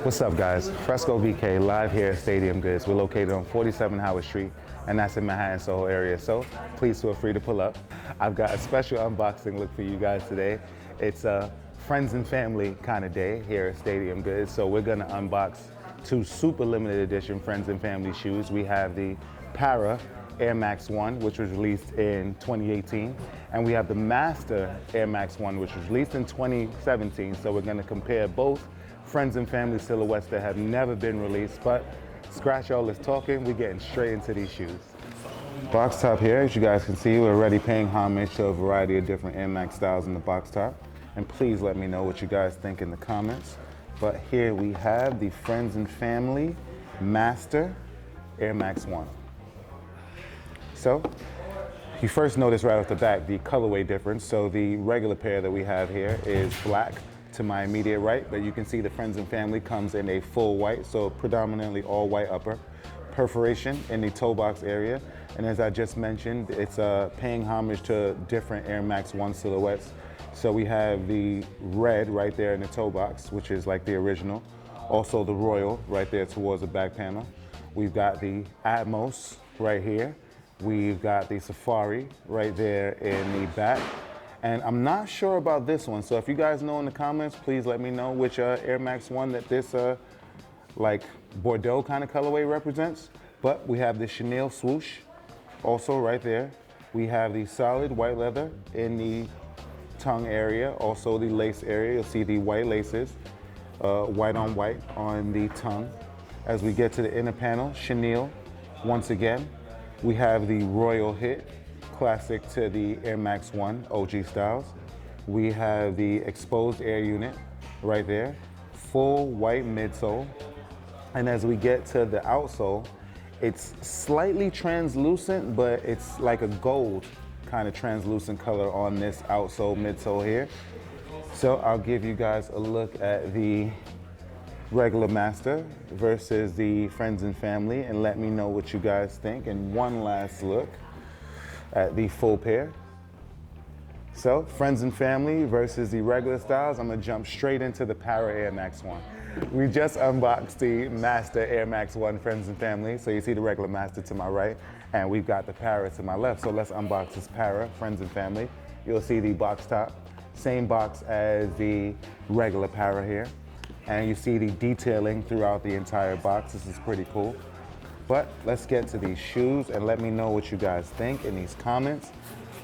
What's up, guys? Fresco VK live here at Stadium Goods. We're located on 47 Howard Street, and that's in Manhattan, Soho area. So please feel free to pull up. I've got a special unboxing look for you guys today. It's a friends and family kind of day here at Stadium Goods. So we're gonna unbox two super limited edition friends and family shoes. We have the Parra Air Max 1, which was released in 2018, and we have the Master Air Max 1, which was released in 2017. So we're gonna compare both friends and family silhouettes that have never been released, but scratch all this talking, we're getting straight into these shoes. Box top here, as you guys can see, we're already paying homage to a variety of different Air Max styles in the box top. And please let me know what you guys think in the comments. But here we have the friends and family Master Air Max 1. So, you first notice right off the bat the colorway difference. So the regular pair that we have here is black to my immediate right, but you can see the friends and family comes in a full white, so predominantly all white upper, perforation in the toe box area, and as I just mentioned, it's paying homage to different Air Max 1 silhouettes. So we have the red right there in the toe box, which is like the original, also the royal right there towards the back panel. We've got the Atmos right here, we've got the Safari right there in the back. And I'm not sure about this one, so if you guys know in the comments, please let me know which Air Max 1 that this like Bordeaux kind of colorway represents. But we have the Chanel swoosh also right there. We have the solid white leather in the tongue area, also the lace area. You'll see the white laces, white on white on the tongue. As we get to the inner panel, Chanel once again. We have the royal hit, classic to the Air Max 1 OG styles. We have the exposed air unit right there, full white midsole. And as we get to the outsole, it's slightly translucent, but it's like a gold kind of translucent color on this outsole, midsole here. So I'll give you guys a look at the regular Master versus the friends and family and let me know what you guys think. And one last look at the full pair. So, friends and family versus the regular styles. I'm gonna jump straight into the Parra Air Max 1. We just unboxed the Master Air Max 1 friends and family. So you see the regular Master to my right, and we've got the Parra to my left. So let's unbox this Parra, friends and family. You'll see the box top, same box as the regular Parra here. And you see the detailing throughout the entire box. This is pretty cool. But let's get to these shoes and let me know what you guys think in these comments.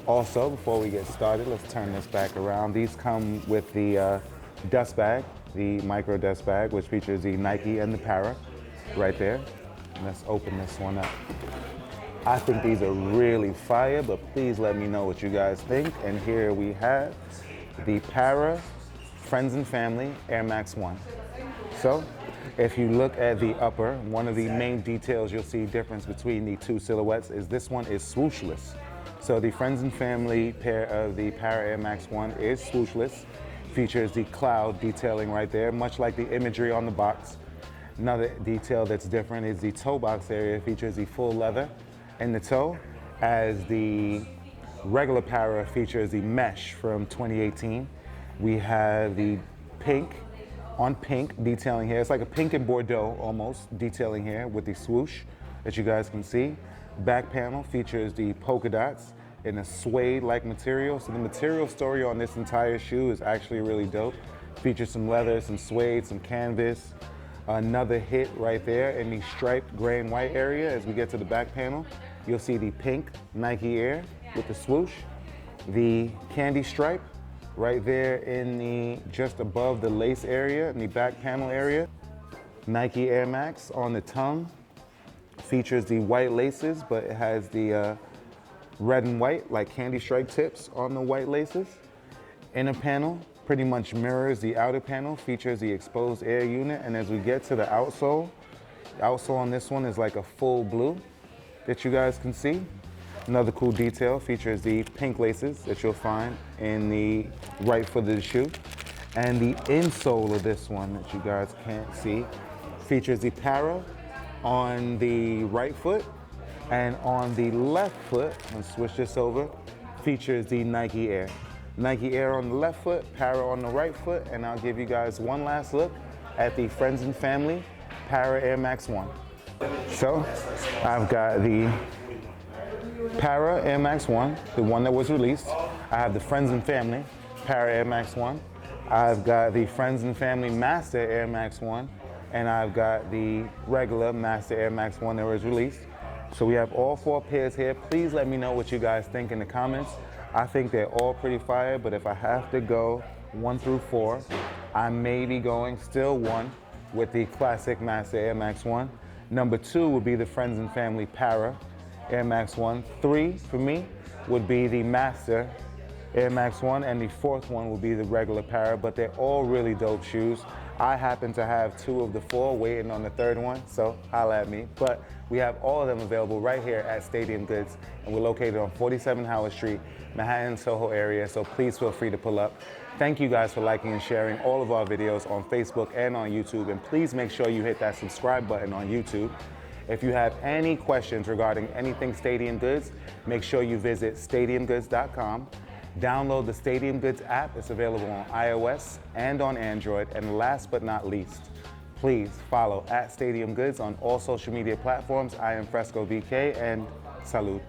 Also, before we get started, let's turn this back around. These come with the dust bag, the micro dust bag, which features the Nike and the Parra right there. And let's open this one up. I think these are really fire, but please let me know what you guys think. And here we have the Parra Friends and Family Air Max 1. So, if you look at the upper, one of the main details you'll see difference between the two silhouettes is this one is swooshless. So the friends and family pair of the Parra Air Max 1 is swooshless. Features the cloud detailing right there, much like the imagery on the box. Another detail that's different is the toe box area features the full leather in the toe, as the regular Parra features the mesh from 2018. We have the pink on pink detailing here. It's like a pink and Bordeaux almost detailing here with the swoosh that you guys can see. Back panel features the polka dots in a suede-like material. So the material story on this entire shoe is actually really dope. Features some leather, some suede, some canvas. Another hit right there in the striped gray and white area. As we get to the back panel, you'll see the pink Nike Air with the swoosh. The candy stripe right there in the, just above the lace area, in the back panel area. Nike Air Max on the tongue. Features the white laces, but it has the red and white, like candy stripe tips on the white laces. Inner panel pretty much mirrors the outer panel, features the exposed air unit. And as we get to the outsole on this one is like a full blue that you guys can see. Another cool detail features the pink laces that you'll find in the right foot of the shoe. And the insole of this one that you guys can't see features the Parra on the right foot, and on the left foot, let's switch this over, features the Nike Air. Nike Air on the left foot, Parra on the right foot, and I'll give you guys one last look at the Friends and Family Parra Air Max 1. So I've got the Parra Air Max 1, the one that was released. I have the Friends and Family Parra Air Max 1. I've got the Friends and Family Master Air Max 1. And I've got the regular Master Air Max 1 that was released. So we have all 4 pairs here. Please let me know what you guys think in the comments. I think they're all pretty fire, but if I have to go 1 through 4, I may be going still 1 with the classic Master Air Max 1. Number 2 would be the Friends and Family Parra Air Max 1. 3 for me would be the Master Air Max 1, and the 4th one will be the regular Parra, but they're all really dope shoes. I happen to have 2 of the 4 waiting on the 3rd one, so holla at me. But we have all of them available right here at Stadium Goods, and we're located on 47 Howard Street, Manhattan, Soho area, so please feel free to pull up. Thank you guys for liking and sharing all of our videos on Facebook and on YouTube, and please make sure you hit that subscribe button on YouTube. If you have any questions regarding anything Stadium Goods, make sure you visit stadiumgoods.com. Download the Stadium Goods app. It's available on iOS and on Android. And last but not least, please follow at Stadium Goods on all social media platforms. I am Fresco BK, and salud.